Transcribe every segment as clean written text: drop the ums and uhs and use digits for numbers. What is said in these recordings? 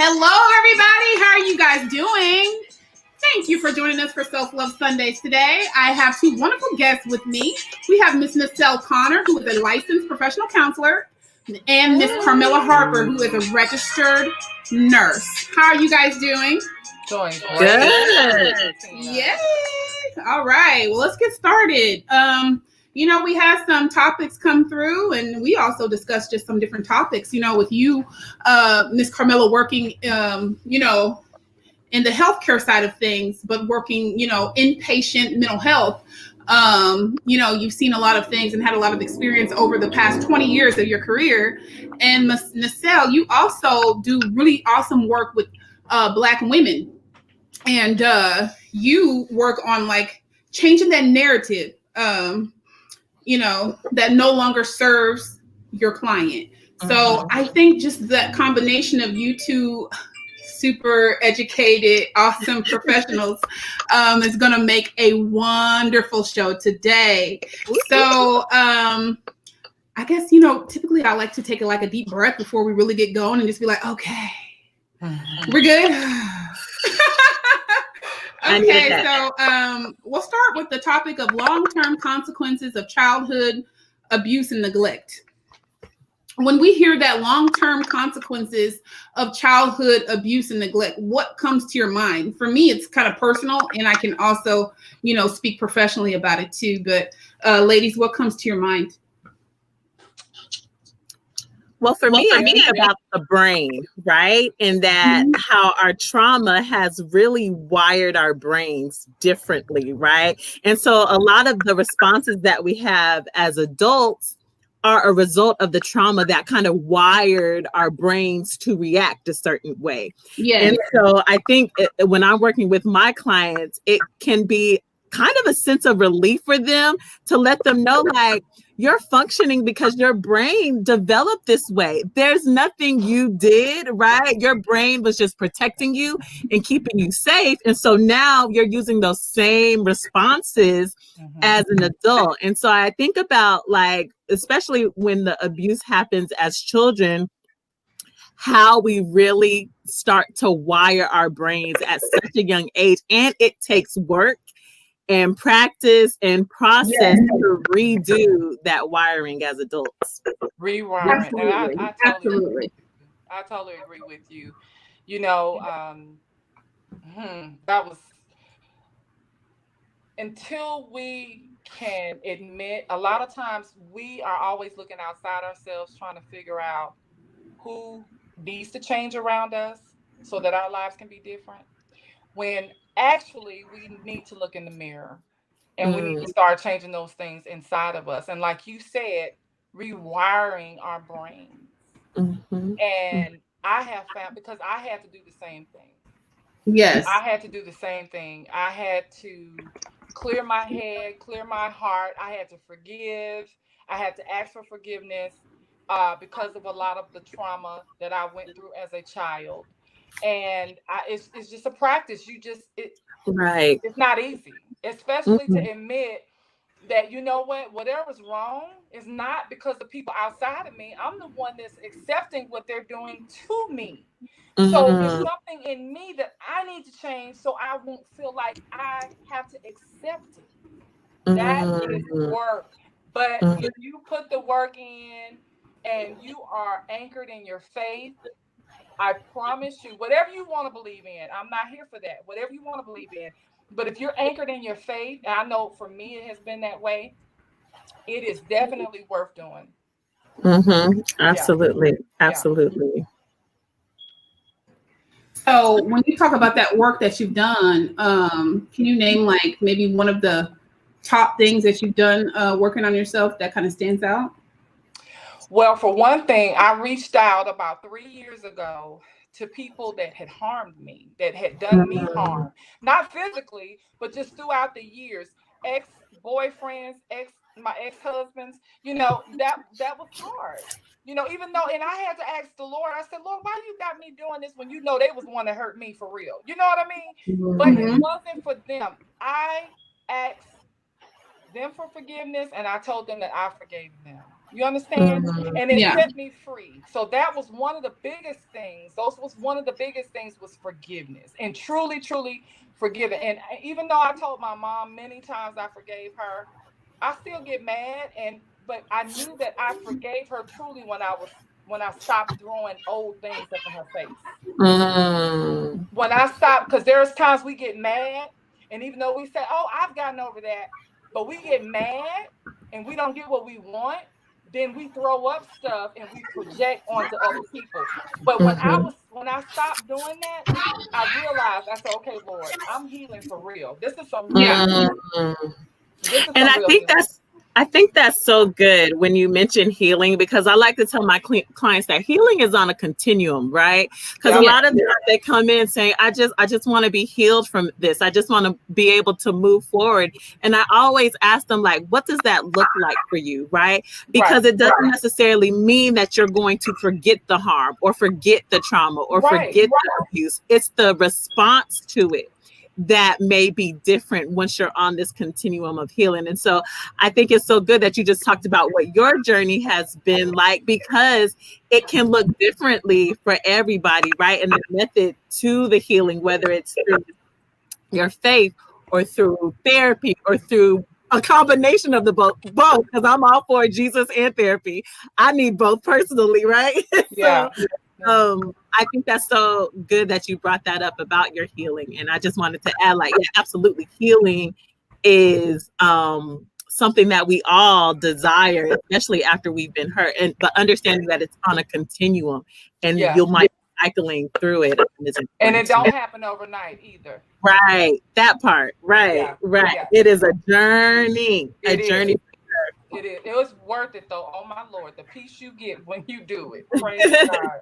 Hello, everybody. How are you guys doing? Thank you for joining us for Self Love Sundays today. I have two wonderful guests with me. We have Miss Neasel Connor, who is a licensed professional counselor, and Miss Carmella Harper, who is a registered nurse. How are you guys doing? Doing great. Good. Yay! All right. Well, let's get started. We had some topics come through, and we also discussed just some different topics. With you, Miss Carmella, working, in the healthcare side of things, but working, inpatient mental health. You've seen a lot of things and had a lot of experience over the past 20 years of your career. And Ms. Neasel, you also do really awesome work with Black women. And you work on like changing that narrative, that no longer serves your client. So I think just that combination of you two super educated, awesome professionals is going to make a wonderful show today. So I guess, typically I like to take a deep breath before we really get going and just be like, okay, we're good. Okay, so we'll start with the topic of long-term consequences of childhood abuse and neglect. When we hear that long-term consequences of childhood abuse and neglect, what comes to your mind? For me, it's kind of personal, and I can also, speak professionally about it too. But ladies, what comes to your mind? Well, for me, it's about the brain, right? And that how our trauma has really wired our brains differently, right? And so a lot of the responses that we have as adults are a result of the trauma that kind of wired our brains to react a certain way. Yeah. And so I think when I'm working with my clients, it can be kind of a sense of relief for them to let them know, like, you're functioning because your brain developed this way. There's nothing you did, right? Your brain was just protecting you and keeping you safe. And so now you're using those same responses as an adult. And so I think about, like, especially when the abuse happens as children, how we really start to wire our brains at such a young age. And it takes work and practice and process to redo that wiring as adults. Rewiring. Absolutely. And I totally agree with you. That was until we can admit, a lot of times we are always looking outside ourselves, trying to figure out who needs to change around us so that our lives can be different. When actually we need to look in the mirror and we need to start changing those things inside of us. And like you said, rewiring our brains. And I have found, because I had to do the same thing. Yes. I had to do the same thing. I had to clear my head, clear my heart. I had to forgive. I had to ask for forgiveness because of a lot of the trauma that I went through as a child. And it's just a practice. Right. It's not easy, especially to admit that, whatever's wrong is not because of people outside of me. I'm the one that's accepting what they're doing to me. So there's something in me that I need to change so I won't feel like I have to accept it. That is work. But if you put the work in and you are anchored in your faith, I promise you, whatever you want to believe in, I'm not here for that. Whatever you want to believe in. But if you're anchored in your faith, and I know for me it has been that way, it is definitely worth doing. Absolutely. Absolutely. So when you talk about that work that you've done, can you name like maybe one of the top things that you've done working on yourself that kind of stands out? Well, for one thing, I reached out about 3 years ago to people that had harmed me, that had done me harm, not physically, but just throughout the years, ex-boyfriends, my ex-husbands, that was hard. Even though, and I had to ask the Lord, I said, Lord, why you got me doing this when they was the one that hurt me for real? You know what I mean? But it wasn't for them. I asked them for forgiveness and I told them that I forgave them. You understand? And it Yeah. set me free. So that was one of the biggest things. Those was one of the biggest things was forgiveness, and truly, truly forgiving. And even though I told my mom many times I forgave her, I still get mad. But I knew that I forgave her truly when I stopped throwing old things up in her face. When I stop, because there's times we get mad, and even though we say, "Oh, I've gotten over that," but we get mad and we don't get what we want, then we throw up stuff and we project onto other people. But when I stopped doing that, I realized, I said, "Okay, Lord, I'm healing for real. This is some real healing. This is And some real healing." I think that's so good when you mention healing, because I like to tell my clients that healing is on a continuum, right? Because a lot of times they come in saying, I just want to be healed from this. I just want to be able to move forward. And I always ask them, like, what does that look like for you, right? Because it doesn't necessarily mean that you're going to forget the harm or forget the trauma or forget the abuse. It's the response to it that may be different once you're on this continuum of healing. And so I think it's so good that you just talked about what your journey has been like, because it can look differently for everybody, right? And the method to the healing, whether it's through your faith or through therapy or through a combination of the both, because I'm all for Jesus and therapy. I need both personally, right? I think that's so good that you brought that up about your healing. And I just wanted to add, like, yeah, absolutely. Healing is something that we all desire, especially after we've been hurt, but understanding that it's on a continuum and you might be cycling through it. And it don't happen overnight either. Right. That part. Right. It is a journey. Journey. It is. It was worth it though. Oh my Lord, the peace you get when you do it. Praise God.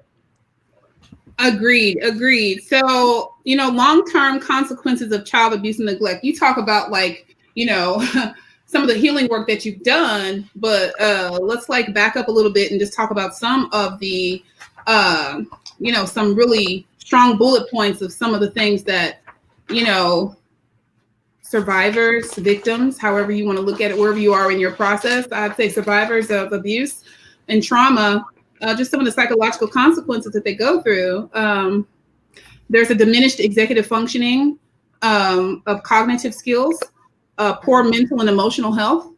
Agreed. So, long-term consequences of child abuse and neglect. You talk about, like, some of the healing work that you've done, but let's like back up a little bit and just talk about some of the, some really strong bullet points of some of the things that, survivors, victims, however you want to look at it, wherever you are in your process, I'd say survivors of abuse and trauma, just some of the psychological consequences that they go through. There's a diminished executive functioning of cognitive skills, poor mental and emotional health,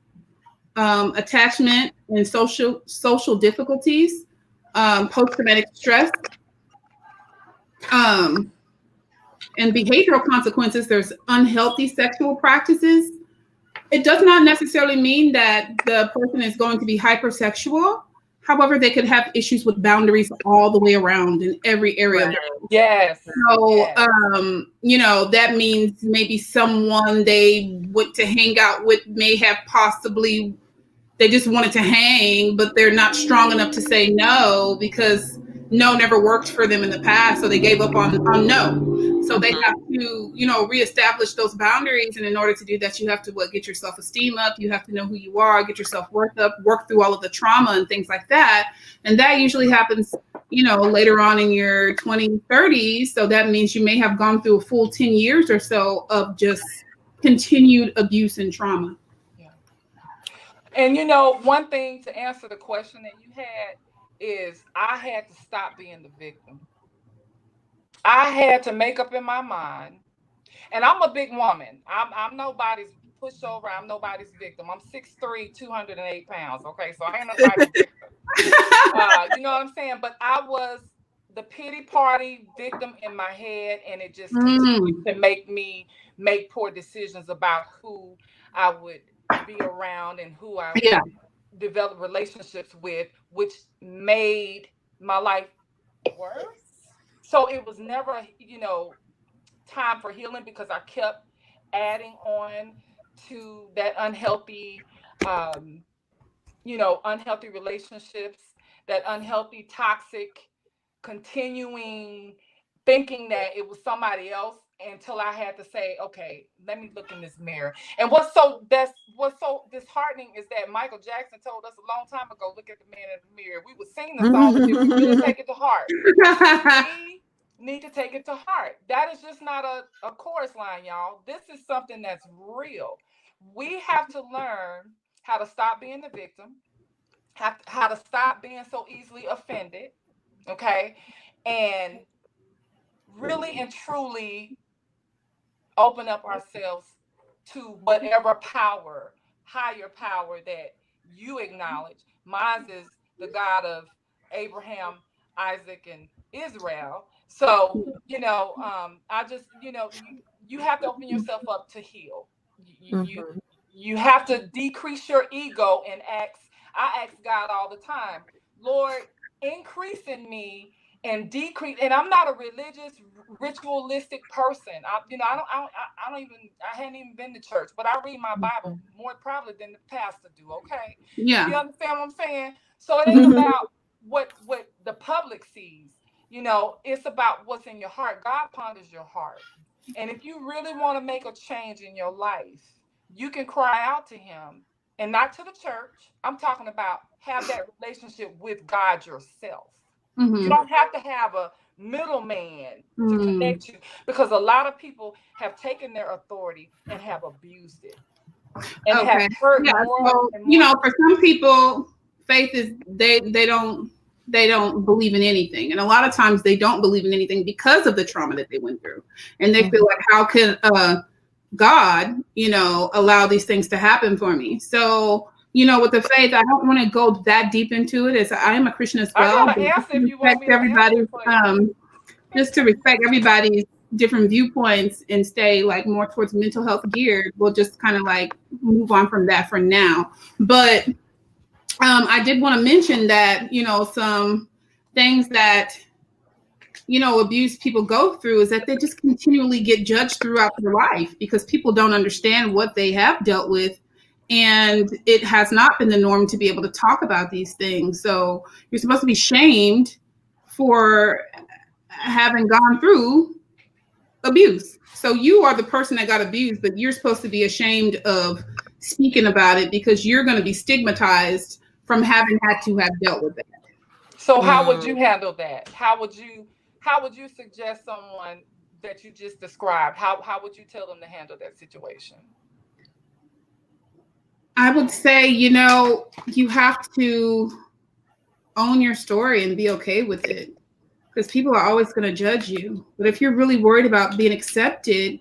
attachment and social difficulties, post-traumatic stress, and behavioral consequences. There's unhealthy sexual practices. It does not necessarily mean that the person is going to be hypersexual. However, they could have issues with boundaries all the way around in every area of their life. Yes. So, that means maybe someone they went to hang out with may have possibly, they just wanted to hang, but they're not strong enough to say no because no never worked for them in the past. So they gave up on no. So they have to, reestablish those boundaries. And in order to do that, you have to get your self-esteem up. You have to know who you are, get your self-worth up, work through all of the trauma and things like that. And that usually happens, later on in your 20s, 30s. So that means you may have gone through a full 10 years or so of just continued abuse and trauma. Yeah. And one thing to answer the question that you had is I had to stop being the victim. I had to make up in my mind, and I'm a big woman. I'm nobody's pushover. I'm nobody's victim. I'm 6'3", 208 pounds. Okay, so I ain't nobody's victim. You know what I'm saying? But I was the pity party victim in my head, and it just continued to make me make poor decisions about who I would be around and who I would develop relationships with, which made my life worse. So it was never, time for healing because I kept adding on to that unhealthy, unhealthy relationships, that unhealthy, toxic, continuing thinking that it was somebody else until I had to say, okay, let me look in this mirror. And what's so disheartening is that Michael Jackson told us a long time ago, look at the man in the mirror. We would sing the song, but did we really take it to heart? We need to take it to heart. That is just not a chorus line, y'all. This is something that's real. We have to learn how to stop being the victim. how to stop being so easily offended, okay, and really and truly open up ourselves to whatever power, higher power that you acknowledge. Mine is the God of Abraham, Isaac, and Israel. So, I just, you have to open yourself up to heal. You have to decrease your ego and I ask God all the time, Lord, increase in me and decrease. And I'm not a religious, ritualistic person. I don't even, I hadn't even been to church, but I read my Bible more probably than the pastor do. Okay. Yeah. You understand what I'm saying? So it ain't about what the public sees. It's about what's in your heart. God ponders your heart. And if you really want to make a change in your life, you can cry out to him, and not to the church. I'm talking about have that relationship with God yourself. You don't have to have a middleman to connect you, because a lot of people have taken their authority and have abused it and have hurt more and more. For some people, faith is they don't believe in anything, and a lot of times they don't believe in anything because of the trauma that they went through, and they feel like, how can God, allow these things to happen for me? So, with the faith, I don't want to go that deep into it, as I am a Christian as well. I got an answer if you want me to answer for you. Just to respect everybody's different viewpoints and stay like more towards mental health geared, we'll just kind of like move on from that for now. But I did want to mention that, some things that abused people go through is that they just continually get judged throughout their life because people don't understand what they have dealt with. And it has not been the norm to be able to talk about these things. So you're supposed to be shamed for having gone through abuse. So you are the person that got abused, but you're supposed to be ashamed of speaking about it because you're going to be stigmatized from having had to have dealt with it. So how would you handle that? How would you suggest someone that you just described? How would you tell them to handle that situation? I would say, you have to own your story and be okay with it, because people are always going to judge you. But if you're really worried about being accepted,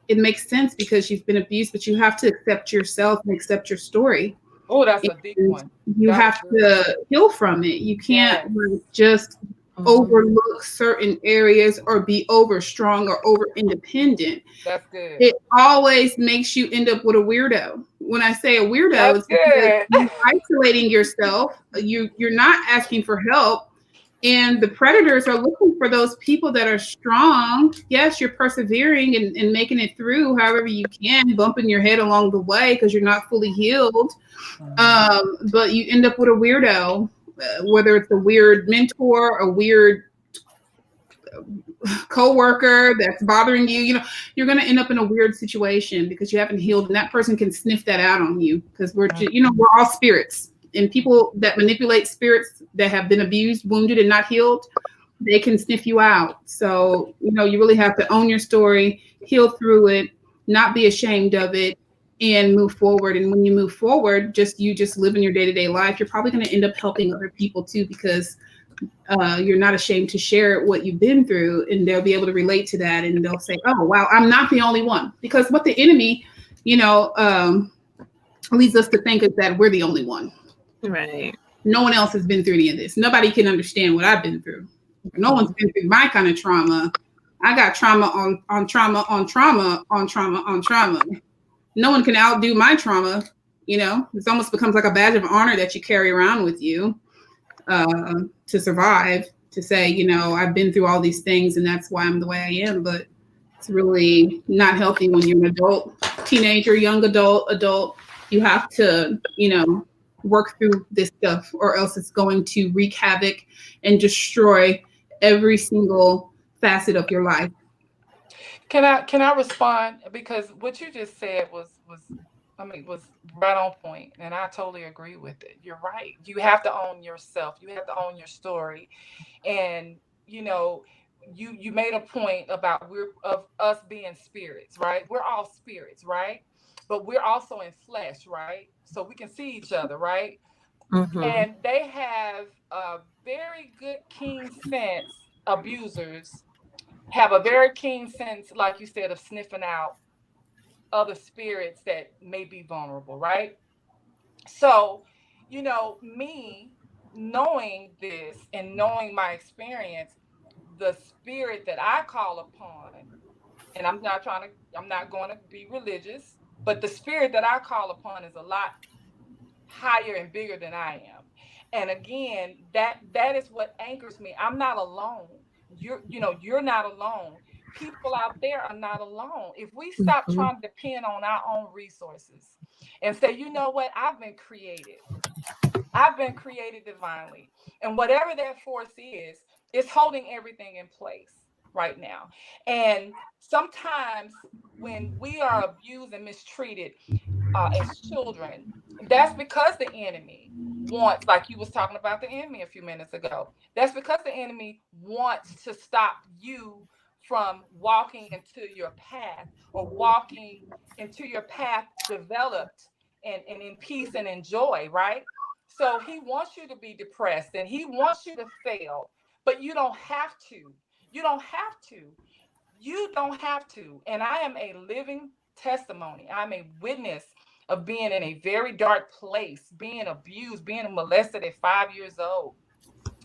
it makes sense because you've been abused, but you have to accept yourself and accept your story. Oh, that's a deep one. You have to heal from it. You can't just overlook certain areas or be over strong or over independent. That's good. It always makes you end up with a weirdo. When I say a weirdo, it's because you're isolating yourself. You're not asking for help. And the predators are looking for those people that are strong. Yes, you're persevering and making it through however you can, bumping your head along the way because you're not fully healed. But you end up with a weirdo, whether it's a weird mentor, a weird coworker that's bothering you. You're going to end up in a weird situation because you haven't healed, and that person can sniff that out on you because we're all spirits. And people that manipulate spirits that have been abused, wounded, and not healed, they can sniff you out. So, you really have to own your story, heal through it, not be ashamed of it, and move forward. And when you move forward, just live in your day-to-day life, you're probably going to end up helping other people too, because you're not ashamed to share what you've been through, and they'll be able to relate to that. And they'll say, oh, wow, I'm not the only one. Because what the enemy, leads us to think is that we're the only one. Right. No one else has been through any of this. Nobody can understand what I've been through. No one's been through my kind of trauma. I got trauma on trauma on trauma on trauma on trauma. No one can outdo my trauma. It almost becomes like a badge of honor that you carry around with you to survive, to say, I've been through all these things and that's why I'm the way I am. But it's really not healthy when you're an adult, teenager, young adult. You have to, work through this stuff, or else it's going to wreak havoc and destroy every single facet of your life. Can I respond? Because what you just said was right on point, and I totally agree with it. You're right. You have to own yourself. You have to own your story. And you made a point about of us being spirits, right? We're all spirits, right? But we're also in flesh, right? So we can see each other, right? And they have a very good keen sense, abusers have a very keen sense, like you said, of sniffing out other spirits that may be vulnerable, right? So, me knowing this and knowing my experience, the spirit that I call upon, and I'm not going to be religious, but the spirit that I call upon is a lot higher and bigger than I am. And again, that is what anchors me. I'm not alone. You're not alone. People out there are not alone. If we stop trying to depend on our own resources and say, you know what, I've been created divinely. And whatever that force is, it's holding everything in place right now. And sometimes when we are abused and mistreated as children, that's because the enemy wants, like you was talking about the enemy a few minutes ago, that's because the enemy wants to stop you from walking into your path, or walking into your path developed and in peace and in joy, right? So he wants you to be depressed and he wants you to fail, but you don't have to. You don't have to. You don't have to. And I am a living testimony. I'm a witness of being in a very dark place, being abused, being molested at 5 years old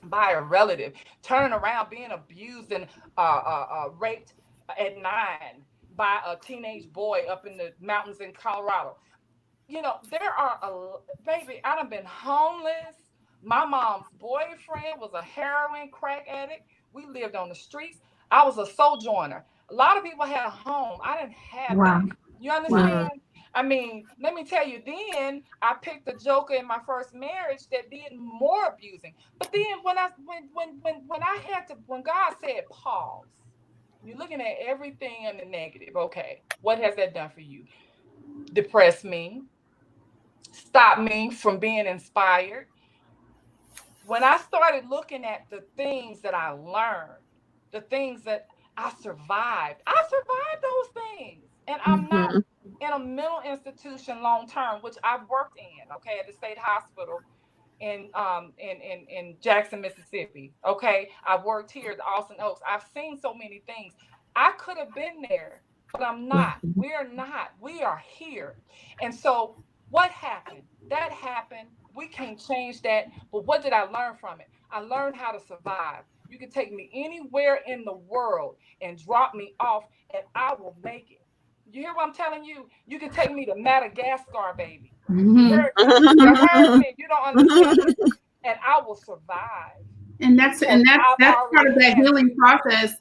by a relative, turning around, being abused and raped at 9 by a teenage boy up in the mountains in Colorado. There are baby, I done been homeless. My mom's boyfriend was a heroin crack addict. We lived on the streets. I was a sojourner. A lot of people had a home. I didn't have that. You understand? I mean, let me tell you, then I picked a joker in my first marriage that did more abusing. But then when God said pause, you're looking at everything in the negative. Okay, what has that done for you? Depressed me, stopped me from being inspired. When I started looking at the things that I learned, the things that I survived those things. And I'm not in a mental institution long term, which I've worked in, okay, at the state hospital in Jackson, Mississippi. Okay. I've worked here at the Austin Oaks. I've seen so many things. I could have been there, but I'm not. We're not. We are here. And so what happened? That happened. We can't change that. But what did I learn from it? I learned how to survive. You can take me anywhere in the world and drop me off, and I will make it. You hear what I'm telling you? You can take me to Madagascar, baby. You heard me. You don't understand. And I will survive. And that's part of that healing process.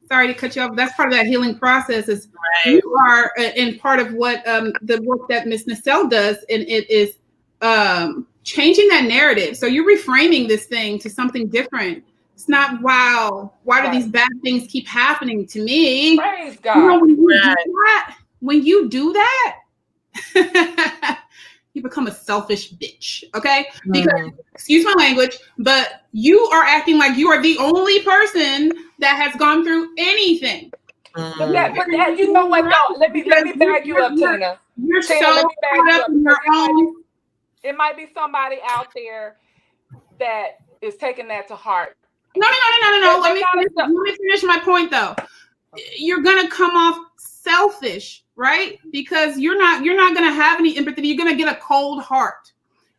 Sorry to cut you off. That's part of that healing process. Is you are, and part of what the work that Miss Neasel does, and it is changing that narrative. So you're reframing this thing to something different. It's not, wow, why do these bad things keep happening to me? Praise God. When you do that, you become a selfish bitch, okay? Because, excuse my language, but you are acting like you are the only person that has gone through anything. But you know what, though? Let me back you up, Tina. You're so caught up in your own. It might be somebody out there that is taking that to heart. No. Let me finish my point, though. You're gonna come off selfish, right? Because you're not gonna have any empathy. You're gonna get a cold heart.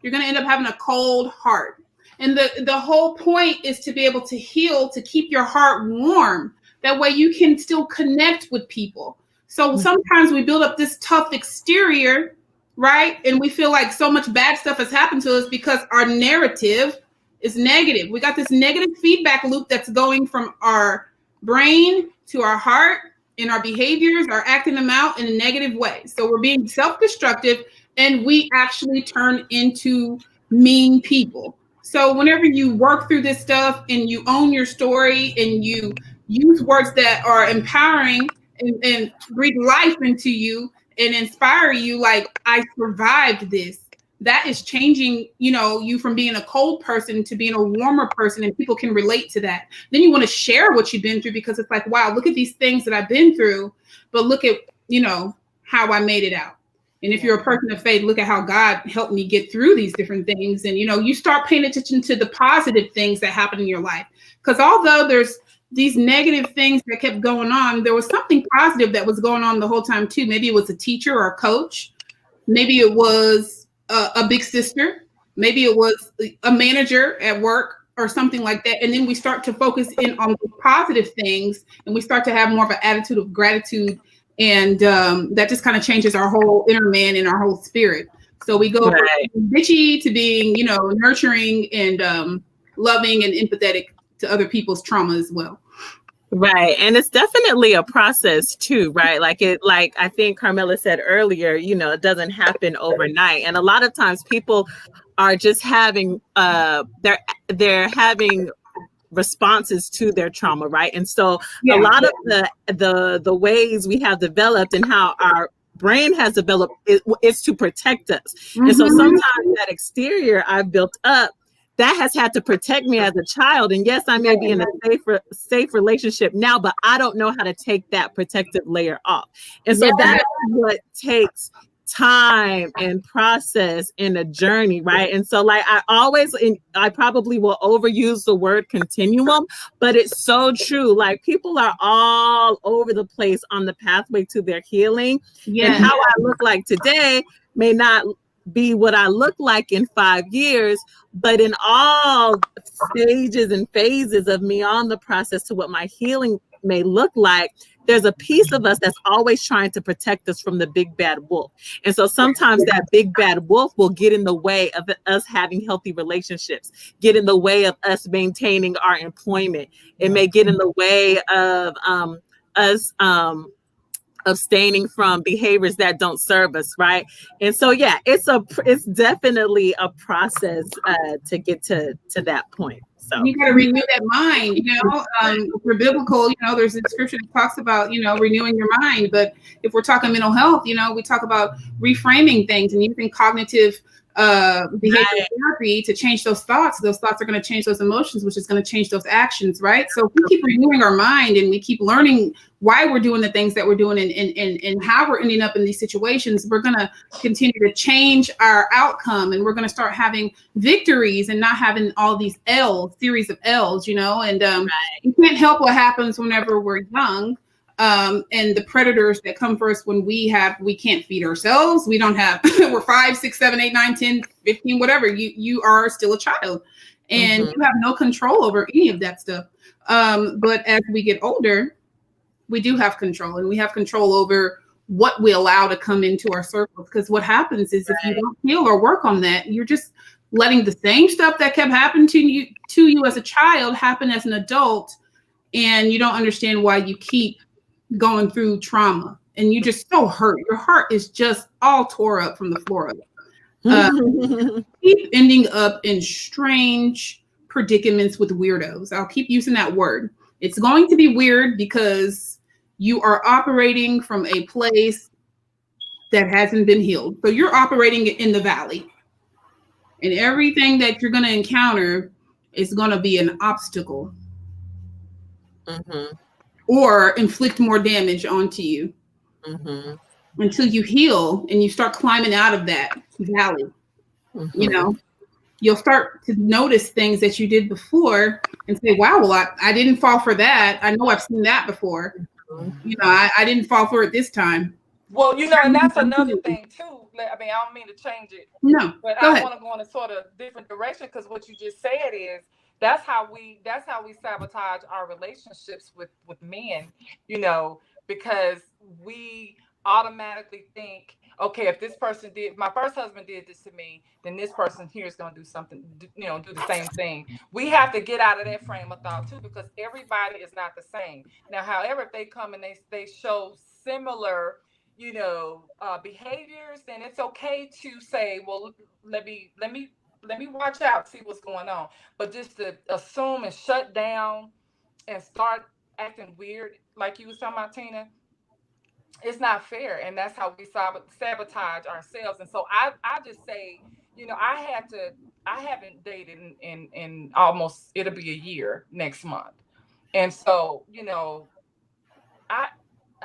You're gonna end up having a cold heart. And the whole point is to be able to heal, to keep your heart warm. That way you can still connect with people. So sometimes we build up this tough exterior, right? And we feel like so much bad stuff has happened to us because our narrative is negative. We got this negative feedback loop that's going from our brain to our heart, and our behaviors are acting them out in a negative way. So we're being self-destructive, and we actually turn into mean people. So whenever you work through this stuff and you own your story and you use words that are empowering and breathe life into you and inspire you, like, I survived this, that is changing, you from being a cold person to being a warmer person, and people can relate to that. Then you want to share what you've been through, because it's like, wow, look at these things that I've been through, but look at, how I made it out. And if you're a person of faith, look at how God helped me get through these different things. And, you start paying attention to the positive things that happen in your life. Because although there's these negative things that kept going on, there was something positive that was going on the whole time too. Maybe it was a teacher or a coach. Maybe it was a big sister. Maybe it was a manager at work or something like that. And then we start to focus in on the positive things, and we start to have more of an attitude of gratitude. And that just kind of changes our whole inner man and our whole spirit. So we go from being bitchy to being, nurturing and loving and empathetic to other people's trauma as well. Right. And it's definitely a process too, right? Like I think Carmella said earlier, it doesn't happen overnight. And a lot of times people are just having they're having responses to their trauma, right? And so a lot of the ways we have developed and how our brain has developed is to protect us. And so sometimes that exterior I've built up, that has had to protect me as a child. And yes, I may be in a safe relationship now, but I don't know how to take that protective layer off. And so that's what takes time and process in a journey, right? And so I probably will overuse the word continuum, but it's so true. Like people are all over the place on the pathway to their healing. And how I look like today may not be what I look like in 5 years, but in all stages and phases of me on the process to what my healing may look like, there's a piece of us that's always trying to protect us from the big bad wolf. And so sometimes that big bad wolf will get in the way of us having healthy relationships, get in the way of us maintaining our employment. It may get in the way of us abstaining from behaviors that don't serve us, right? And so it's definitely a process to get to that point. So you got to renew that mind, for biblical, there's a scripture that talks about, renewing your mind. But if we're talking mental health, we talk about reframing things and using cognitive behavioral therapy to change those thoughts. Those thoughts are going to change those emotions, which is going to change those actions, right? So if we keep renewing our mind and we keep learning why we're doing the things that we're doing and how we're ending up in these situations, we're going to continue to change our outcome, and we're going to start having victories and not having all these series of L's, and you can't help what happens whenever we're young. And the predators that come for us when we can't feed ourselves. We don't have, we're 5, 6, 7, 8, 9, 10, 15, whatever. You are still a child, and you have no control over any of that stuff. But as we get older, we do have control, and we have control over what we allow to come into our circles. Because what happens is if you don't heal or work on that, you're just letting the same stuff that kept happening to you as a child happen as an adult, and you don't understand why you keep going through trauma, and you're just so hurt. Your heart is just all tore up from the floor up. Keep ending up in strange predicaments with weirdos. I'll keep using that word. It's going to be weird because you are operating from a place that hasn't been healed. So you're operating in the valley, and everything that you're going to encounter is going to be an obstacle. Or inflict more damage onto you until you heal and you start climbing out of that valley. You'll start to notice things that you did before and say, wow, well, I didn't fall for that. I know I've seen that before. I didn't fall for it this time. Well, and that's another thing too. I mean, I don't mean to change it. No, but I want to go in a sort of different direction, because what you just said is that's how we sabotage our relationships with men, because we automatically think, okay, if this person my first husband did this to me, then this person here is going to do something, do the same thing. We have to get out of that frame of thought too, because everybody is not the same. Now, however, if they come and they show similar behaviors, then it's okay to say, well, let me watch out, see what's going on. But just to assume and shut down and start acting weird, like you was talking about, Tina, it's not fair. And that's how we sabotage ourselves. And so I just say, I haven't dated in almost, it'll be a year next month. And so,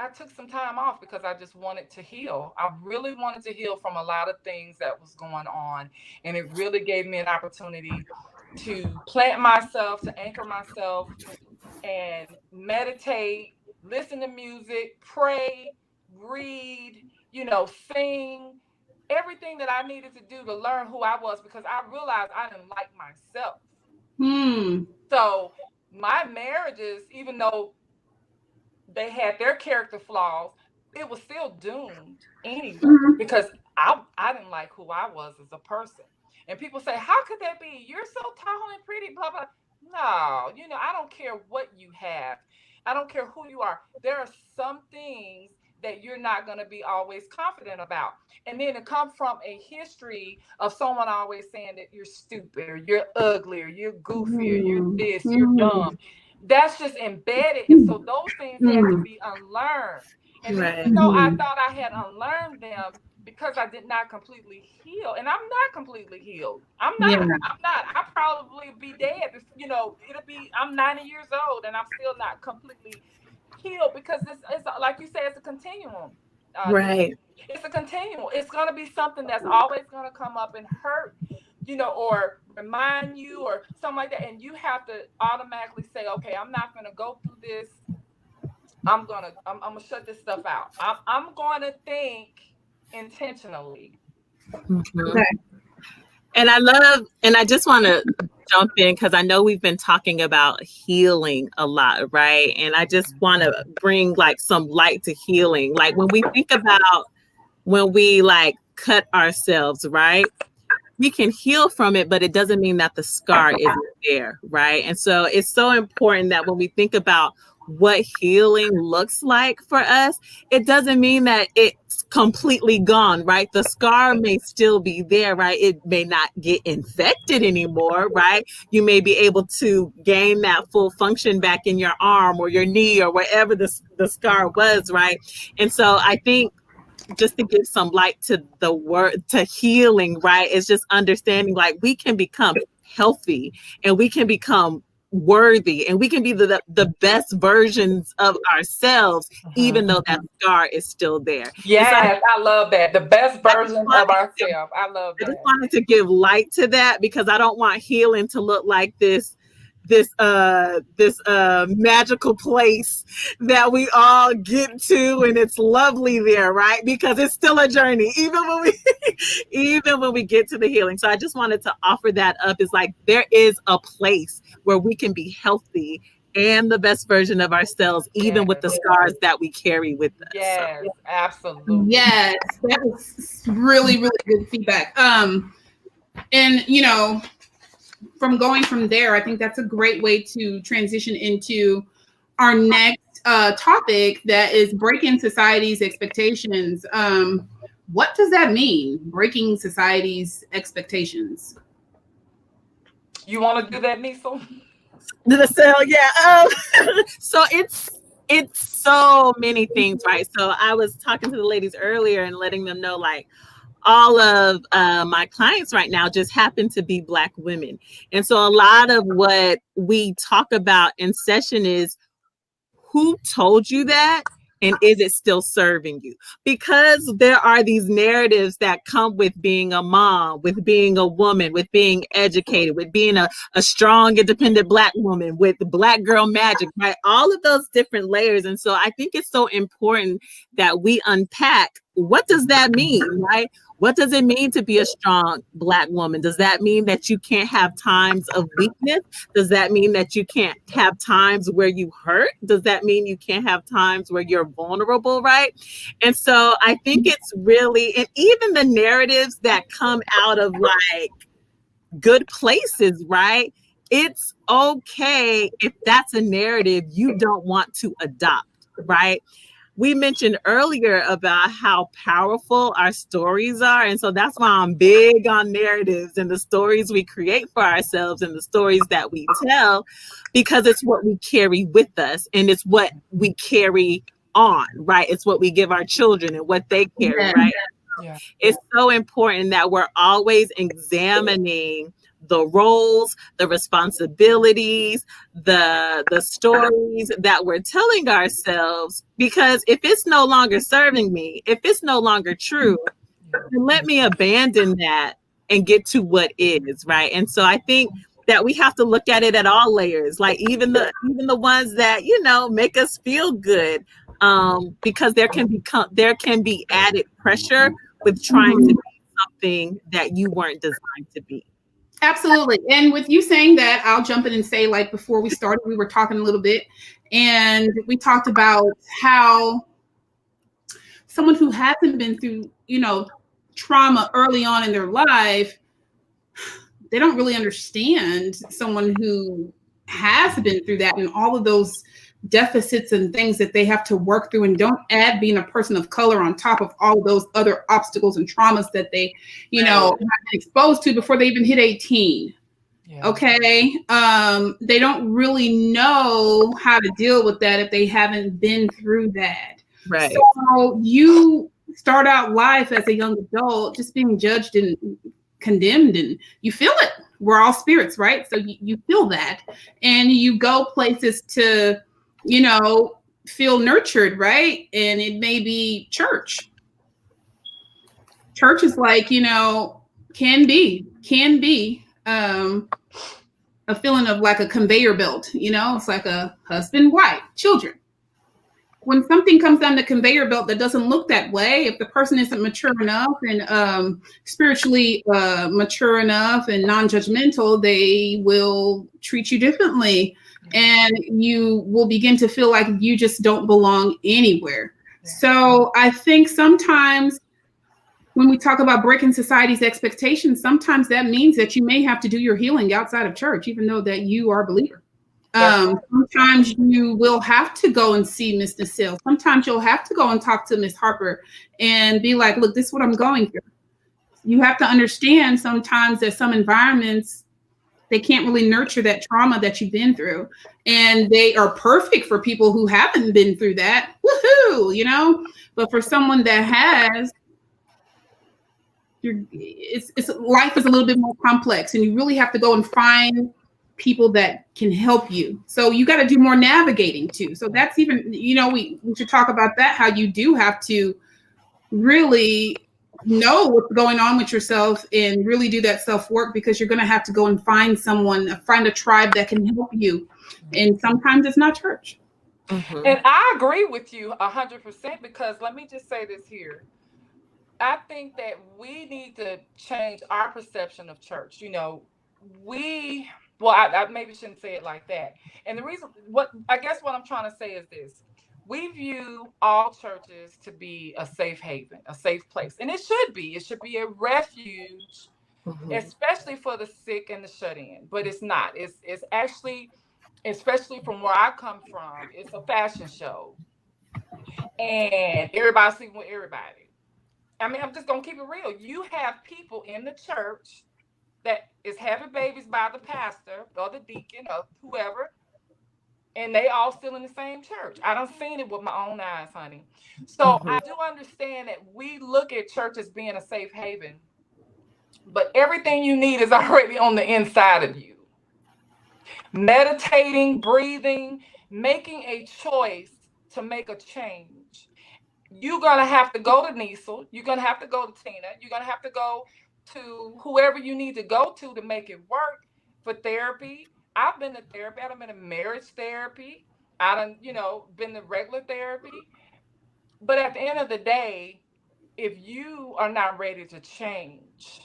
took some time off because I just wanted to heal. I really wanted to heal from a lot of things that was going on. And it really gave me an opportunity to plant myself, to anchor myself, and meditate, listen to music, pray, read, sing, everything that I needed to do to learn who I was, because I realized I didn't like myself. So my marriages, even though they had their character flaws, it was still doomed anyway, because I didn't like who I was as a person. And people say, how could that be? You're so tall and pretty, blah, blah. No, I don't care what you have. I don't care who you are. There are some things that you're not going to be always confident about. And then to come from a history of someone always saying that you're stupid, or you're ugly, or you're goofy, or you're this, you're dumb. That's just embedded. And so those things had to be unlearned. And even though I thought I had unlearned them, because I did not completely heal, and I'm not completely healed. I'm not. I'll probably be dead. I'm 90 years old and I'm still not completely healed, because it's like you said, it's a continuum. Right. It's a continuum. It's going to be something that's always going to come up and hurt, or remind you or something like that. And you have to automatically say, okay, I'm not going to go through this. I'm going to shut this stuff out. I'm going to think intentionally. Okay. And I just want to jump in, because I know we've been talking about healing a lot, right? And I just want to bring like some light to healing. Like when we think about when we like cut ourselves, right? We can heal from it, but it doesn't mean that the scar isn't there, right? And so it's so important that when we think about what healing looks like for us, it doesn't mean that it's completely gone, right? The scar may still be there, right? It may not get infected anymore, right? You may be able to gain that full function back in your arm or your knee or wherever the scar was, right? And so I think just to give some light to the word, to healing, right? It's just understanding like we can become healthy and we can become worthy and we can be the best versions of ourselves, even though that scar is still there. Yes, I love that. The best version of ourselves. I love that. I just wanted to give light to that, because I don't want healing to look like this magical place that we all get to and it's lovely there, right? Because it's still a journey, even when we get to the healing. So I just wanted to offer that up. It's like there is a place where we can be healthy and the best version of ourselves, even with the scars that we carry with us. Yes, absolutely. Yes, that was really, really good feedback. And from going from there, I think that's a great way to transition into our next topic, that is breaking society's expectations. What does that mean, breaking society's expectations? You want to do that, Neasel? The cell, yeah. So it's so many things, right? So I was talking to the ladies earlier and letting them know, like, all of my clients right now just happen to be Black women. And so a lot of what we talk about in session is, who told you that? And is it still serving you? Because there are these narratives that come with being a mom, with being a woman, with being educated, with being a strong, independent Black woman, with Black girl magic, right? All of those different layers. And so I think it's so important that we unpack, what does that mean, right? What does it mean to be a strong Black woman? Does that mean that you can't have times of weakness? Does that mean that you can't have times where you hurt? Does that mean you can't have times where you're vulnerable, right? And so I think it's really, and even the narratives that come out of like good places, right? It's okay if that's a narrative you don't want to adopt, right? We mentioned earlier about how powerful our stories are. And so that's why I'm big on narratives and the stories we create for ourselves and the stories that we tell, because it's what we carry with us and it's what we carry on, right? It's what we give our children and what they carry, right? Yeah. It's so important that we're always examining the roles, the responsibilities, the stories that we're telling ourselves, because if it's no longer serving me, if it's no longer true, then let me abandon that and get to what is, right? And so I think that we have to look at it at all layers, like even the ones that, you know, make us feel good, because there can be added pressure with trying to be something that you weren't designed to be. Absolutely. And with you saying that, I'll jump in and say, like, before we started, we were talking a little bit, and we talked about how someone who hasn't been through, you know, trauma early on in their life, they don't really understand someone who has been through that and all of those deficits and things that they have to work through, and don't add being a person of color on top of all of those other obstacles and traumas that they, you know, have been exposed to before they even hit 18. Okay. They don't really know how to deal with that if they haven't been through that. Right. So you start out life as a young adult just being judged and condemned, and you feel it. We're all spirits, right? So you feel that, and you go places to, you know, feel nurtured, right? And it may be church. Church is like, you know, can be a feeling of like a conveyor belt, you know, it's like a husband, wife, children. When something comes down the conveyor belt that doesn't look that way, if the person isn't mature enough and spiritually mature enough and non-judgmental, they will treat you differently, and you will begin to feel like you just don't belong anywhere. So I think sometimes when we talk about breaking society's expectations, sometimes that means that you may have to do your healing outside of church, even though that you are a believer. Sometimes you will have to go and see Miss Neasel. Sometimes you'll have to go and talk to Miss Harper and be like, look, this is what I'm going through. You have to understand sometimes that some environments, they can't really nurture that trauma that you've been through. And they are perfect for people who haven't been through that. Woohoo, you know? But for someone that has, it's life is a little bit more complex, and you really have to go and find people that can help you. So you got to do more navigating too. So that's even, you know, we should talk about that, how you do have to really know what's going on with yourself and really do that self-work, because you're going to have to go and find someone, find a tribe that can help you. And sometimes it's not church. And I agree with you 100%, because let me just say this here. I think that we need to change our perception of church. You know, I maybe shouldn't say it like that. And the reason, what I'm trying to say is this: we view all churches to be a safe haven, a safe place, and it should be. It should be a refuge, especially for the sick and the shut-in. But it's not. It's actually, especially from where I come from, it's a fashion show, and everybody's sleeping with everybody. I mean, I'm just going to keep it real. You have people in the church that is having babies by the pastor or the deacon or whoever, and they all still in the same church. I done seen it with my own eyes, honey. So I do understand that we look at church as being a safe haven, but everything you need is already on the inside of you. Meditating, breathing, making a choice to make a change. You're going to have to go to Neasel. You're going to have to go to Tina. You're going to have to go to whoever you need to go to make it work for therapy. I've been to therapy. I've been to marriage therapy. I done, been to regular therapy. But at the end of the day, if you are not ready to change,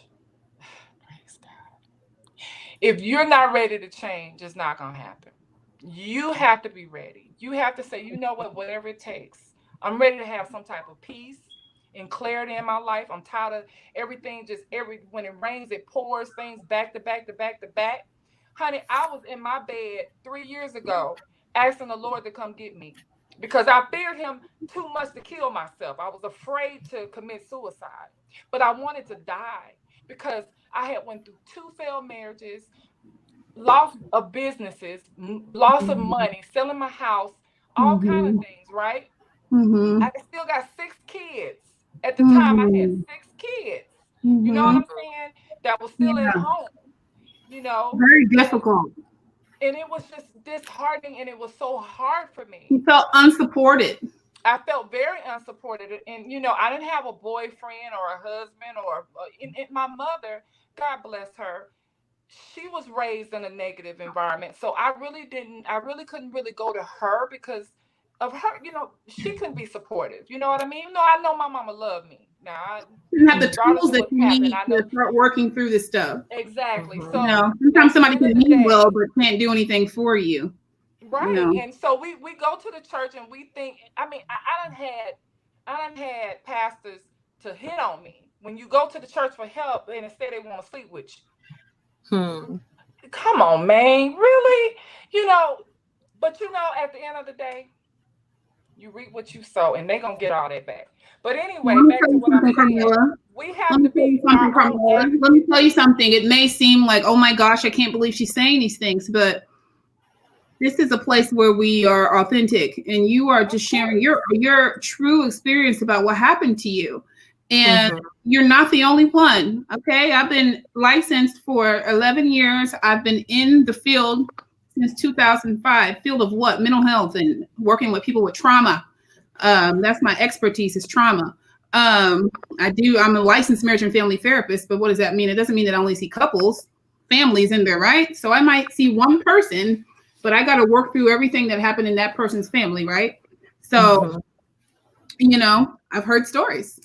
praise God. If you're not ready to change, it's not going to happen. You have to be ready. You have to say, you know what, whatever it takes. I'm ready to have some type of peace and clarity in my life. I'm tired of everything, when it rains, it pours, things back to back to back to back. Honey, I was in my bed 3 years ago asking the Lord to come get me because I feared him too much to kill myself. I was afraid to commit suicide, but I wanted to die because I had went through 2 failed marriages, loss of businesses, loss of money, selling my house, all kind of things, right? I still got 6 kids. At the time, I had 6 kids. You know what I'm saying? That was still at home. Very difficult. And it was just disheartening, and it was so hard for me. You felt unsupported. I felt very unsupported. And, I didn't have a boyfriend or a husband or my mother, God bless her, she was raised in a negative environment. So I really couldn't really go to her because of her, she couldn't be supportive. You know what I mean? No, I know my mama loved me. Now, I didn't have the tools that you need to start working through this stuff. Exactly. So sometimes somebody can mean well, but can't do anything for you. Right. And so we go to the church and we think, I done had pastors to hit on me. When you go to the church for help and instead they want to sleep with you. Come on, man. Really? But at the end of the day, you reap what you sow, and they're going to get all that back. But anyway, back to what I'm saying. We have to be Let me tell you something. It may seem like, oh my gosh, I can't believe she's saying these things, but this is a place where we are authentic, and you are just sharing your true experience about what happened to you. And you're not the only one. Okay. I've been licensed for 11 years. I've been in the field since 2005. Field of what? Mental health and working with people with trauma. That's my expertise, is trauma. I'm a licensed marriage and family therapist, but what does that mean? It doesn't mean that I only see couples, families in there, right? So I might see one person, but I got to work through everything that happened in that person's family, right? So, I've heard stories.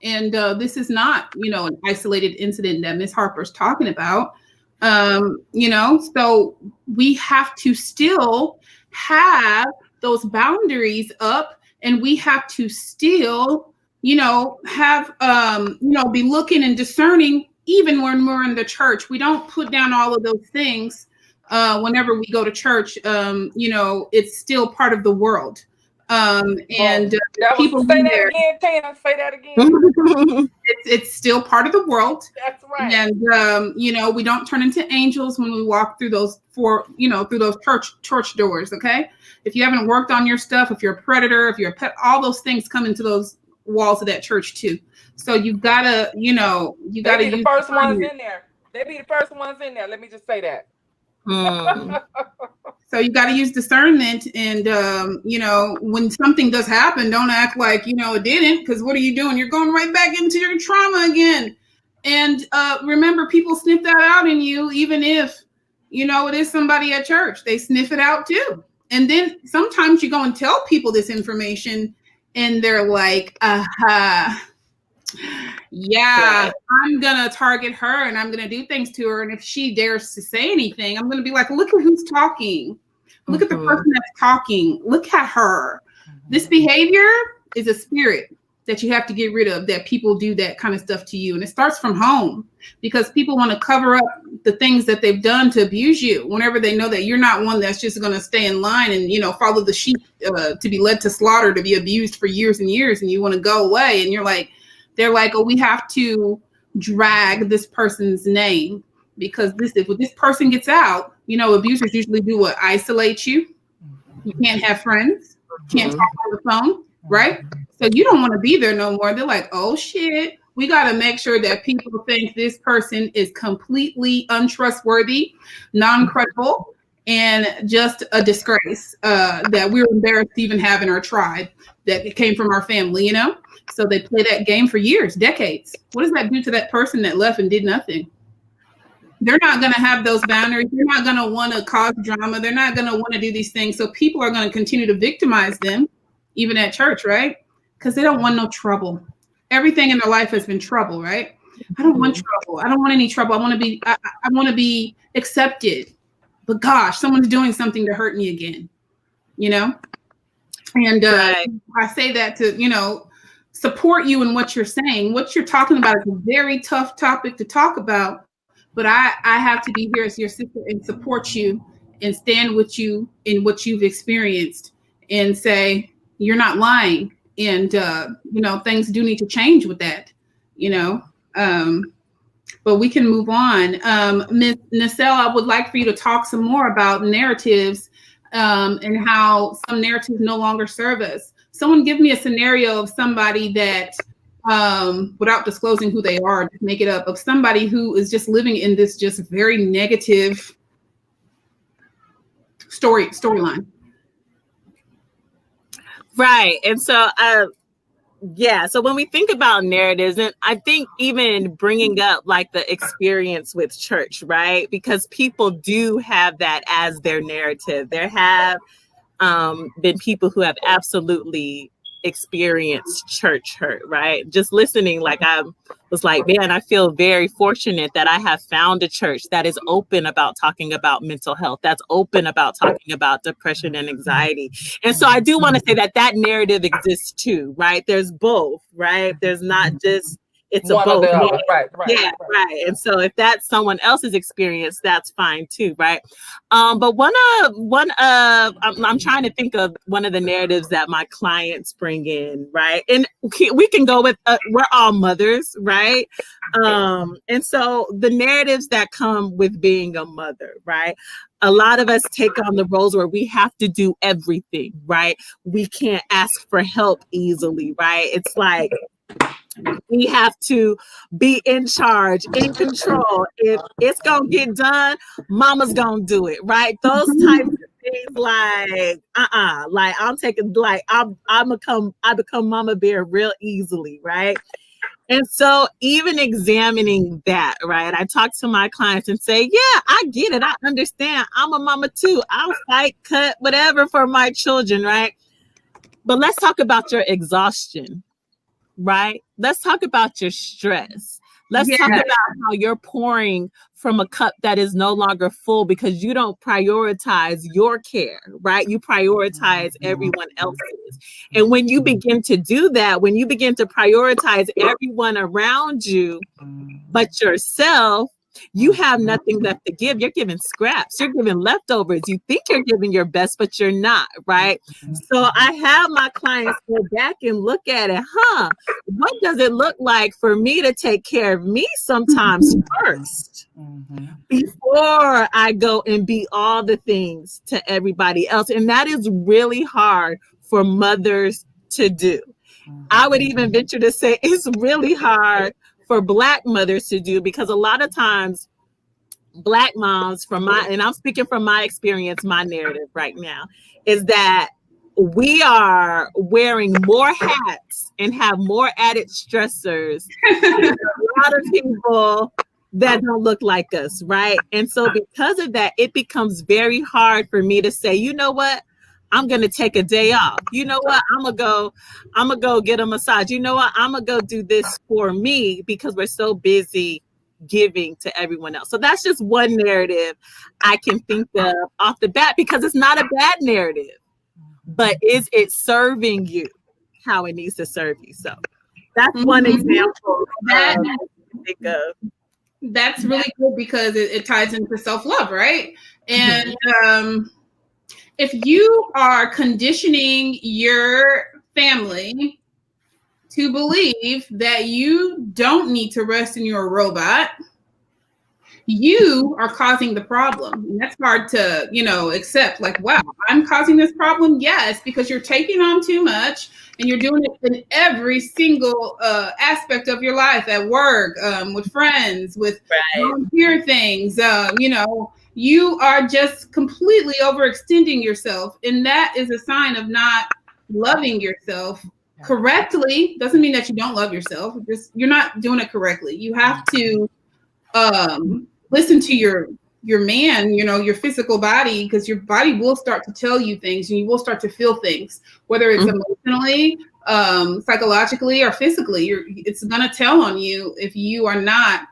And this is not, an isolated incident that Ms. Harper's talking about. So we have to still have those boundaries up, and we have to still, have, be looking and discerning, even when we're in the church. We don't put down all of those things whenever we go to church. It's still part of the world. People say that again, Tina. Say that again. It's still part of the world. That's right. And we don't turn into angels when we walk through those through those church doors. Okay. If you haven't worked on your stuff, if you're a predator, if you're a pet, all those things come into those walls of that church too. So you've gotta, be the first ones in there. They be the first ones in there. Let me just say that. So you got to use discernment, and when something does happen, don't act like it didn't, because what are you doing? You're going right back into your trauma again. And remember, people sniff that out in you, even if it is somebody at church. They sniff it out too. And then sometimes you go and tell people this information, and they're like, yeah, I'm gonna target her and I'm gonna do things to her, and if she dares to say anything, I'm gonna be like, look at who's talking. Look at the person that's talking. Look at her. This behavior is a spirit that you have to get rid of, that people do that kind of stuff to you. And it starts from home, because people want to cover up the things that they've done to abuse you, whenever they know that you're not one that's just going to stay in line and, follow the sheep to be led to slaughter, to be abused for years and years, and you want to go away. And they're like, oh, we have to drag this person's name, because if this person gets out, abusers usually do what? Isolate you. You can't have friends. Can't talk on the phone, right? So you don't want to be there no more. They're like, oh shit, we got to make sure that people think this person is completely untrustworthy, non-credible, and just a disgrace that we're embarrassed to even have in our tribe, that it came from our family, So they play that game for years, decades. What does that do to that person that left and did nothing? They're not going to have those boundaries. They're not going to want to cause drama. They're not going to want to do these things. So people are going to continue to victimize them, even at church, right? Because they don't want no trouble. Everything in their life has been trouble, right? I don't want trouble. I don't want any trouble. I want to be accepted. But gosh, someone's doing something to hurt me again, And I say that to, support you in what you're saying. What you're talking about is a very tough topic to talk about. But I have to be here as your sister and support you and stand with you in what you've experienced and say, you're not lying. And, things do need to change with that, but we can move on. Ms. Neasel, I would like for you to talk some more about narratives and how some narratives no longer serve us. Someone give me a scenario of somebody that without disclosing who they are, just make it up, of somebody who is just living in this just very negative storyline. Right. And so, yeah. So when we think about narratives, and I think even bringing up like the experience with church, right? Because people do have that as their narrative. There have been people who have absolutely experienced church hurt, right? Just listening, like I was like, man, I feel very fortunate that I have found a church that is open about talking about mental health, that's open about talking about depression and anxiety. And so I do want to say that that narrative exists too, right? There's both, right? There's not just it's one a both. or the other. Right. Yeah, right. And so if that's someone else's experience, that's fine too, right? But I'm trying to think of one of the narratives that my clients bring in, right? And we can go with we're all mothers, right? And so the narratives that come with being a mother, right? A lot of us take on the roles where we have to do everything, right? We can't ask for help easily, right? It's like we have to be in charge, in control. If it's gonna get done, mama's gonna do it, right? Those types of things, like like I'm taking, like I become mama bear real easily, right? And so even examining that, right? I talk to my clients and say, yeah, I get it. I understand. I'm a mama too. I'll fight, cut, whatever for my children, right? But let's talk about your exhaustion. Right? Let's talk about your stress. Let's talk about how you're pouring from a cup that is no longer full because you don't prioritize your care, right? You prioritize everyone else's. And when you begin to do that, when you begin to prioritize everyone around you, but yourself, you have nothing left to give. You're giving scraps. You're giving leftovers. You think you're giving your best, but you're not, right? So I have my clients go back and look at it. What does it look like for me to take care of me sometimes first before I go and be all the things to everybody else? And that is really hard for mothers to do. I would even venture to say it's really hard for Black mothers to do, because a lot of times Black moms, and I'm speaking from my experience, my narrative right now, is that we are wearing more hats and have more added stressors than a lot of people that don't look like us, right? And so because of that, it becomes very hard for me to say, you know what? I'm going to take a day off. You know what? I'm going to go get a massage. You know what? I'm going to go do this for me because we're so busy giving to everyone else. So that's just one narrative I can think of off the bat, because it's not a bad narrative, but is it serving you how it needs to serve you? So that's one example that I think of. That's really good because it ties into self-love, right? And if you are conditioning your family to believe that you don't need to rest and you're a robot, you are causing the problem. And that's hard to, accept. Like, wow, I'm causing this problem? Yes, because you're taking on too much and you're doing it in every single aspect of your life, at work, with friends, with volunteer things, you are just completely overextending yourself. And that is a sign of not loving yourself correctly. Doesn't mean that you don't love yourself. Just you're not doing it correctly. You have to listen to your man, your physical body, because your body will start to tell you things and you will start to feel things, whether it's emotionally, psychologically, or physically. It's going to tell on you if you are not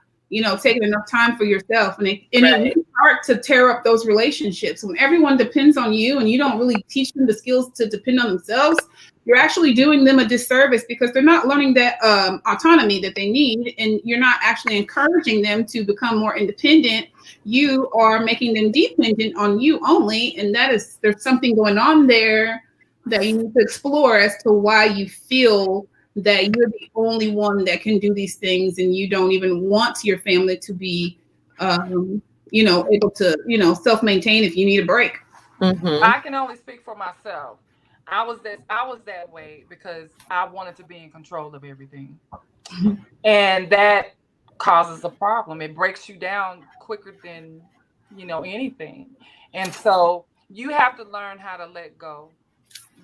taking enough time for yourself. And it will start to tear up those relationships. When everyone depends on you and you don't really teach them the skills to depend on themselves, you're actually doing them a disservice, because they're not learning that autonomy that they need, and you're not actually encouraging them to become more independent. You are making them dependent on you only, and there's something going on there that you need to explore as to why you feel that you're the only one that can do these things, and you don't even want your family to be, able to, self-maintain if you need a break. I can only speak for myself. I was that way because I wanted to be in control of everything. And that causes a problem. It breaks you down quicker than, anything. And so you have to learn how to let go.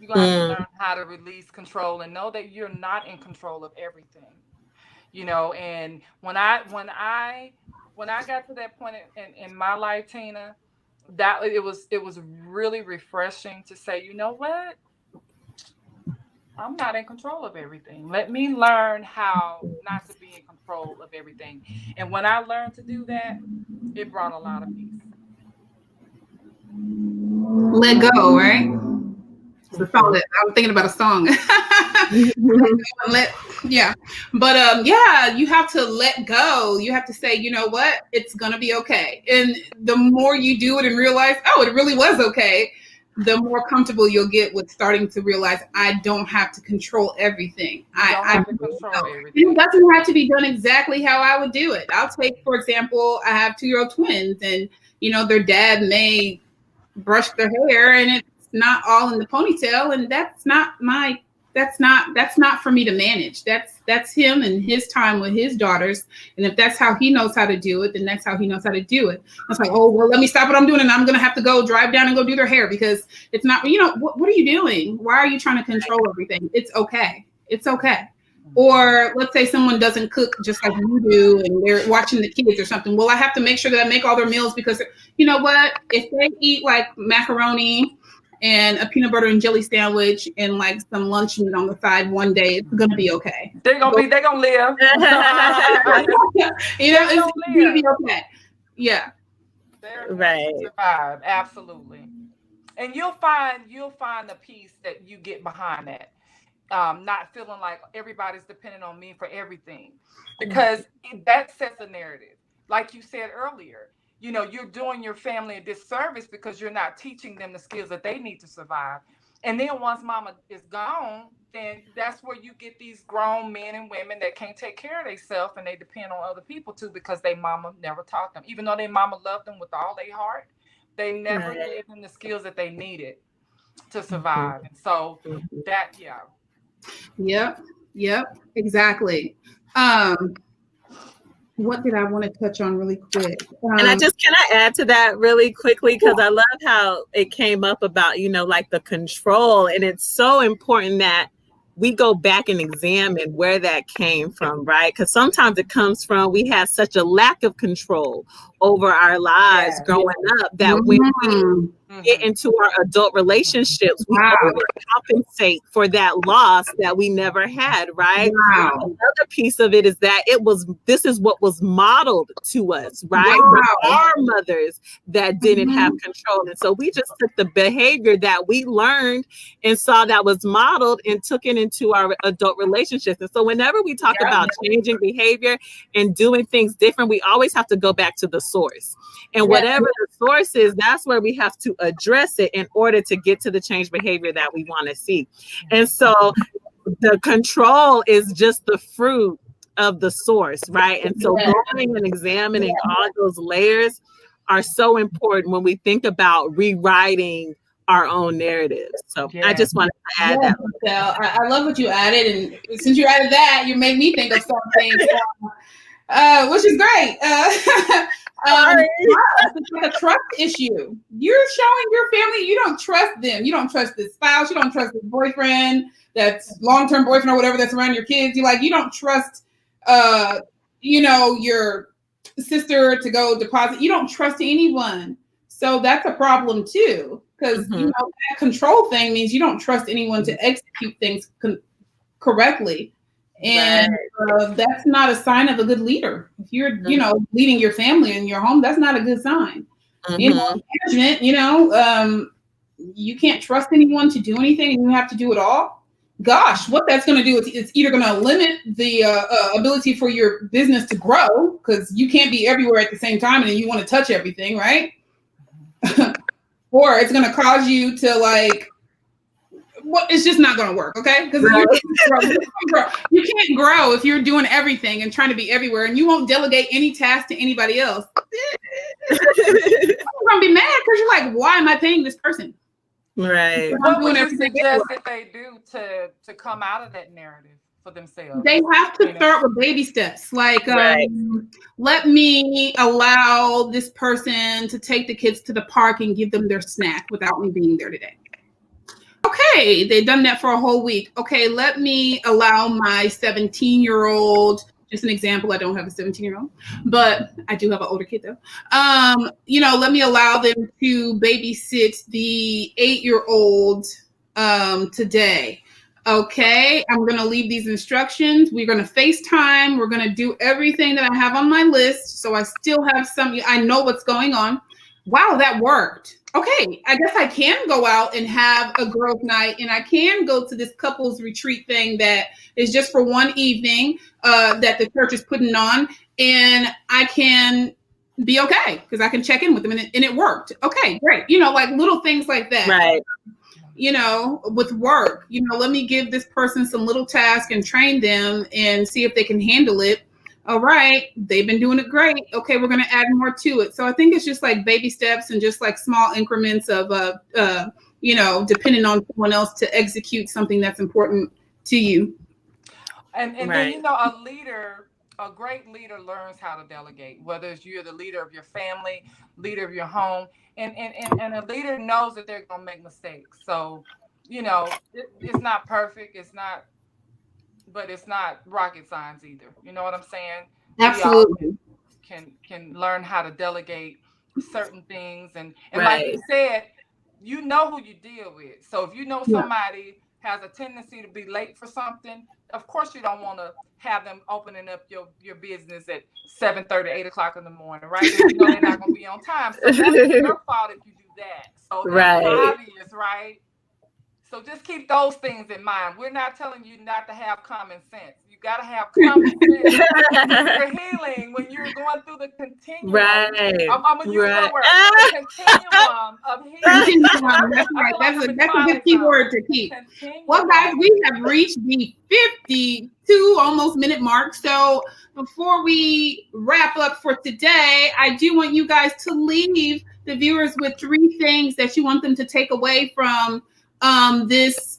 You're going to have to learn how to release control and know that you're not in control of everything. And when I got to that point in my life, Tina, that it was really refreshing to say, you know what? I'm not in control of everything. Let me learn how not to be in control of everything. And when I learned to do that, it brought a lot of peace. Let go, right? It's a song that I was thinking about a song. Yeah. But yeah, you have to let go. You have to say, you know what? It's going to be okay. And the more you do it and realize, oh, it really was okay, the more comfortable you'll get with starting to realize I don't have to control everything. I have to control everything. It doesn't have to be done exactly how I would do it. I'll take, for example, I have 2-year-old twins, and their dad may brush their hair and it's not all in the ponytail, and that's not for me to manage. That's him and his time with his daughters. And if that's how he knows how to do it, then that's how he knows how to do it. It's like, oh, well, let me stop what I'm doing and I'm going to have to go drive down and go do their hair because it's not, what are you doing? Why are you trying to control everything? It's okay. It's okay. Or let's say someone doesn't cook just like you do and they're watching the kids or something. Well, I have to make sure that I make all their meals because you know what? If they eat like macaroni and a peanut butter and jelly sandwich and like some lunch meat on the side one day, it's gonna be okay. They're gonna live. It's gonna be okay. Yeah. They're right. Survive. Absolutely. And you'll find the peace that you get behind that. Not feeling like everybody's depending on me for everything, because that sets a narrative. Like you said earlier, you're doing your family a disservice because you're not teaching them the skills that they need to survive. And then once mama is gone, then that's where you get these grown men and women that can't take care of themselves and they depend on other people too because their mama never taught them. Even though their mama loved them with all their heart, they never gave them the skills that they needed to survive. And so that, Yep, exactly. What did I want to touch on really quick? And can I add to that really quickly? Because I love how it came up about, like the control. And it's so important that we go back and examine where that came from, right? Because sometimes it comes from we had such a lack of control over our lives growing up that when we get into our adult relationships, we overcompensate for that loss that we never had, right? Another piece of it is that this is what was modeled to us, right? From our mothers that didn't have control. And so we just took the behavior that we learned and saw that was modeled and took it into our adult relationships. And so whenever we talk about changing behavior and doing things different, we always have to go back to the source. And whatever the source is, that's where we have to address it in order to get to the change behavior that we want to see. And so the control is just the fruit of the source, right? And so going and examining all those layers are so important when we think about rewriting our own narratives. So I just wanted to add that. Michelle, I love what you added. And since you added that, you made me think of something, which is great. It's like a trust issue. You're showing your family you don't trust them. You don't trust this spouse. You don't trust this boyfriend, that's long-term boyfriend or whatever that's around your kids. You don't trust, your sister to go deposit. You don't trust anyone. So that's a problem too, because that control thing means you don't trust anyone to execute things correctly. And that's not a sign of a good leader. If you're, leading your family in your home, that's not a good sign. Management, you can't trust anyone to do anything and you have to do it all. Gosh, what that's going to do is it's either going to limit the ability for your business to grow because you can't be everywhere at the same time and then you want to touch everything, right? Or it's going to cause you to it's just not going to work, okay? Because you can't grow if you're doing everything and trying to be everywhere, and you won't delegate any task to anybody else. You're going to be mad because you're like, why am I paying this person? Right. What would you suggest that they do to come out of that narrative for themselves? They have to start with baby steps. Like, let me allow this person to take the kids to the park and give them their snack without me being there today. Okay, they've done that for a whole week. Okay, let me allow my 17-year-old, just an example, I don't have a 17-year-old, but I do have an older kid though. Let me allow them to babysit the 8-year-old today. Okay, I'm going to leave these instructions. We're going to FaceTime. We're going to do everything that I have on my list. So I still have I know what's going on. Wow, that worked. Okay, I guess I can go out and have a girls' night, and I can go to this couples retreat thing that is just for one evening that the church is putting on, and I can be okay because I can check in with them, and it worked. Okay, great. Like little things like that. Right. With work, let me give this person some little task and train them and see if they can handle it. All right, they've been doing it great. Okay, we're going to add more to it. So I think it's just like baby steps and just like small increments of, depending on someone else to execute something that's important to you. And then, a great leader learns how to delegate, whether it's you're the leader of your family, leader of your home, and a leader knows that they're going to make mistakes. So, it's not perfect. But it's not rocket science either. You know what I'm saying? Absolutely. We can learn how to delegate certain things. And like you said, you know who you deal with. So if you know somebody has a tendency to be late for something, of course you don't want to have them opening up your business at 7:30, 8 o'clock in the morning, right? You know they're not going to be on time. So that's your fault if you do that. So that's obvious, right? So just keep those things in mind. We're not telling you not to have common sense. You got to have common sense when you're healing, when you're going through the continuum. Right. I'm going to use that word. The continuum of healing. That's a good key word to keep. Continuum. Well, guys, we have reached the 52 almost minute mark. So before we wrap up for today, I do want you guys to leave the viewers with 3 things that you want them to take away from this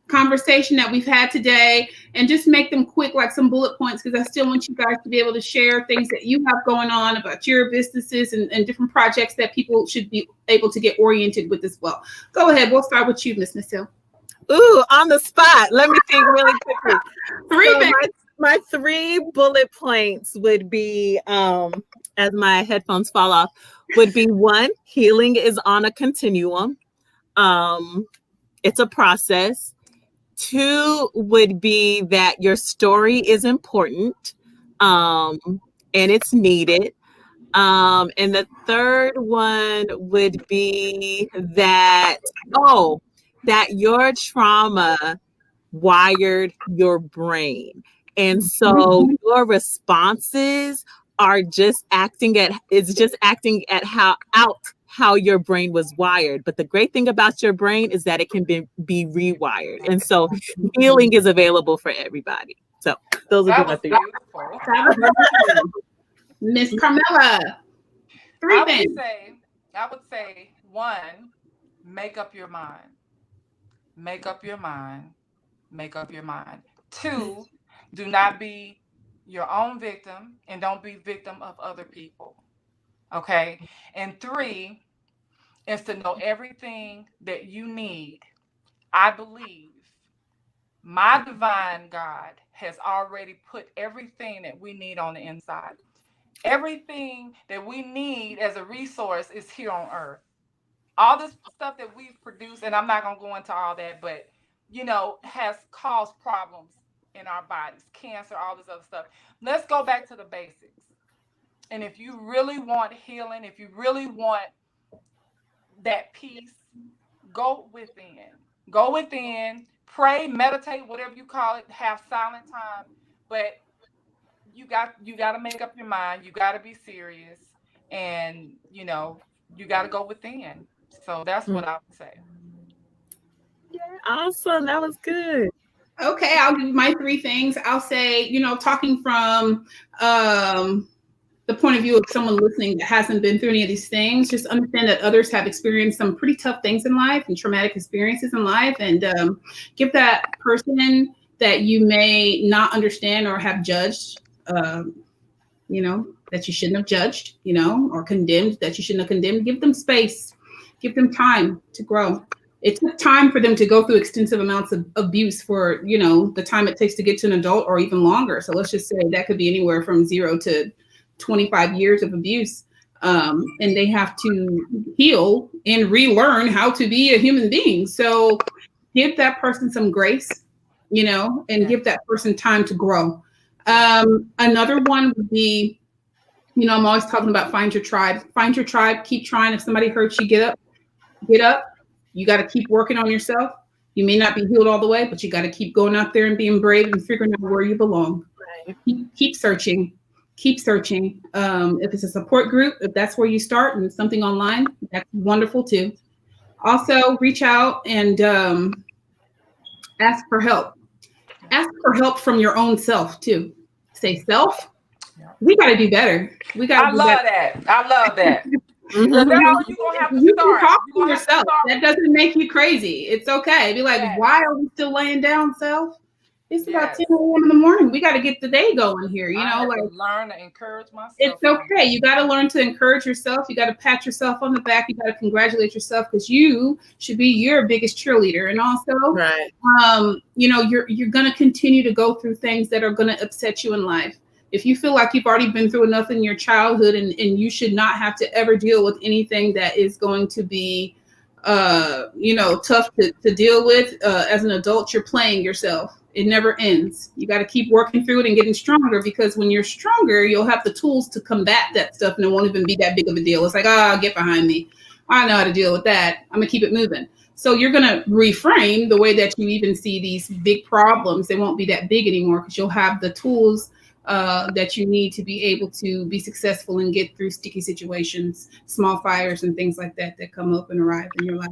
conversation that we've had today, and just make them quick, like some bullet points, because I still want you guys to be able to share things that you have going on about your businesses and different projects that people should be able to get oriented with as well. Go ahead. We'll start with you, Miss Neasel. Ooh, on the spot. Let me think really quickly. My 3 bullet points would be, as my headphones fall off, would be 1, healing is on a continuum. It's a process. 2 would be that your story is important, and it's needed. And the 3rd one would be that your trauma wired your brain. And so your responses are just acting at how your brain was wired. But the great thing about your brain is that it can be rewired. And so healing is available for everybody. So those are the things. Miss Carmella, 3 things. I would say 1, make up your mind. Make up your mind. Make up your mind. 2, do not be your own victim, and don't be victim of other people. Okay? And 3 is to know everything that you need. I believe my divine God has already put everything that we need on the inside. Everything that we need as a resource is here on earth. All this stuff that we've produced, and I'm not going to go into all that, but, has caused problems in our bodies, cancer, all this other stuff. Let's go back to the basics. And if you really want healing, if you really want that peace, go within. Go within, pray, meditate, whatever you call it, have silent time. But you got to make up your mind. You got to be serious, and you got to go within. So that's what I would say. Yeah, awesome. That was good. Okay, I'll give you my 3 things. I'll say, talking from the point of view of someone listening that hasn't been through any of these things, just understand that others have experienced some pretty tough things in life and traumatic experiences in life, and give that person that you may not understand or have judged, that you shouldn't have judged, or condemned that you shouldn't have condemned, give them space, give them time to grow. It took time for them to go through extensive amounts of abuse for, the time it takes to get to an adult, or even longer. So let's just say that could be anywhere from 0 to 25 years of abuse. And they have to heal and relearn how to be a human being. So give that person some grace, and give that person time to grow. Another one would be, I'm always talking about find your tribe, keep trying. If somebody hurts you, get up. You got to keep working on yourself. You may not be healed all the way, but you got to keep going out there and being brave and figuring out where you belong. Right. Keep searching. If it's a support group, if that's where you start, and something online, that's wonderful too. Also, reach out and ask for help. Ask for help from your own self too. Say, self, we got to do better. I love that. Mm-hmm. That's all you're gonna have to you start. Can talk to yourself. That doesn't make you crazy. It's okay. Be like, why are we still laying down, self? It's about 10 a.m. in the morning. We got to get the day going here. Learn to encourage myself. It's okay. You got to learn to encourage yourself. You got to pat yourself on the back. You got to congratulate yourself, because you should be your biggest cheerleader. And also, right. You're going to continue to go through things that are going to upset you in life. If you feel like you've already been through enough in your childhood, and you should not have to ever deal with anything that is going to be, tough to deal with as an adult, you're playing yourself. It never ends. You got to keep working through it and getting stronger, because when you're stronger, you'll have the tools to combat that stuff, and it won't even be that big of a deal. It's like, get behind me. I know how to deal with that. I'm going to keep it moving. So you're going to reframe the way that you even see these big problems. They won't be that big anymore, because you'll have the tools that you need to be able to be successful and get through sticky situations, small fires and things like that come up and arrive in your life.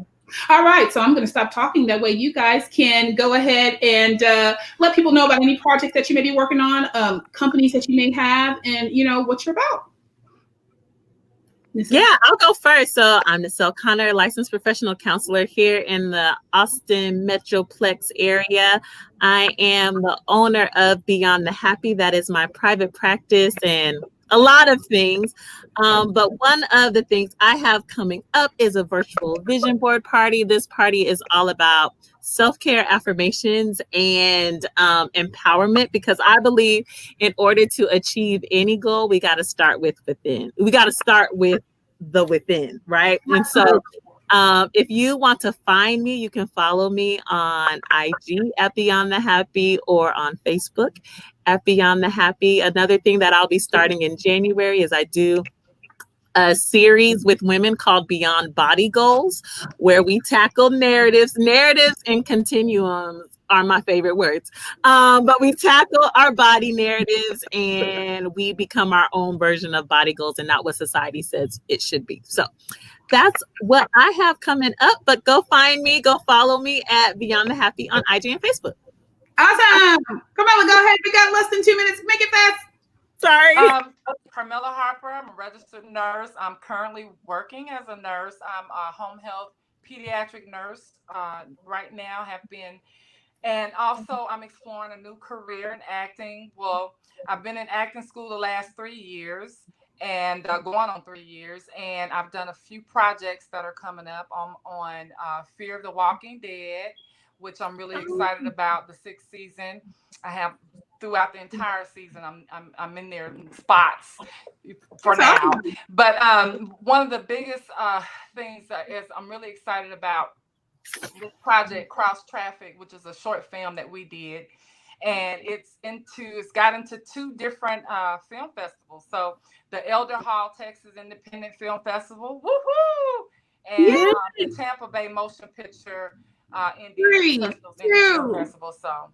All right, so I'm going to stop talking. That way you guys can go ahead and let people know about any projects that you may be working on, companies that you may have, and what you're about. Yeah, I'll go first. So I'm Neasel Connor, licensed professional counselor here in the Austin Metroplex area. I am the owner of Beyond the Happy. That is my private practice and a lot of things. But one of the things I have coming up is a virtual vision board party. This party is all about self-care, affirmations, and empowerment, because I believe in order to achieve any goal, we got to start with within. We got to start with the within, right? And so if you want to find me, you can follow me on IG at Beyond the Happy, or on Facebook at Beyond the Happy. Another thing that I'll be starting in January is I do a series with women called Beyond Body Goals, where we tackle narratives and continuums are my favorite words. But we tackle our body narratives, and we become our own version of body goals and not what society says it should be. So that's what I have coming up. But go find me, go follow me at Beyond the Happy on IG and Facebook. Awesome. Carmella, go ahead. We got less than 2 minutes. Make it fast. Sorry. Carmella Harper. I'm a registered nurse. I'm currently working as a nurse. I'm a home health pediatric nurse right now, have been. And also I'm exploring a new career in acting. Well, I've been in acting school the last 3 years, and going on 3 years. And I've done a few projects that are coming up on Fear of the Walking Dead, which I'm really excited about. The 6th season. I have throughout the entire season. I'm in there in spots for now. But one of the biggest things is I'm really excited about this project, Cross Traffic, which is a short film that we did. And it's got into 2 different film festivals. So the Elder Hall, Texas Independent Film Festival, woohoo! And the Tampa Bay Motion Picture Indie Film Festival. So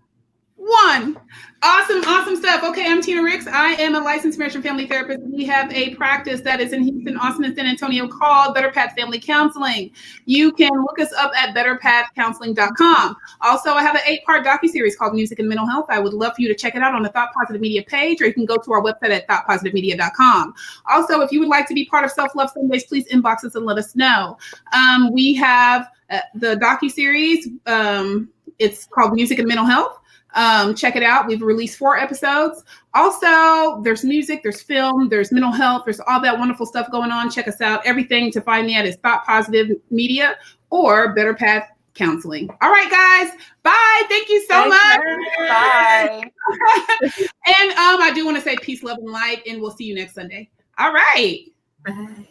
1. Awesome stuff. Okay, I'm Tina Ricks. I am a licensed marriage and family therapist. We have a practice that is in Houston, Austin, and San Antonio called Better Path Family Counseling. You can look us up at betterpathcounseling.com. Also, I have an 8-part docuseries called Music and Mental Health. I would love for you to check it out on the Thought Positive Media page, or you can go to our website at thoughtpositivemedia.com. Also, if you would like to be part of Self-Love Sundays, please inbox us and let us know. We have the docuseries. It's called Music and Mental Health. Check it out. We've released 4 episodes. Also, there's music, there's film, there's mental health, there's all that wonderful stuff going on. Check us out. Everything to find me at is Thought Positive Media or Better Path Counseling. All right, guys. Bye. Thank you so much. Bye. And I do want to say peace, love, and light, and we'll see you next Sunday. All right. Bye.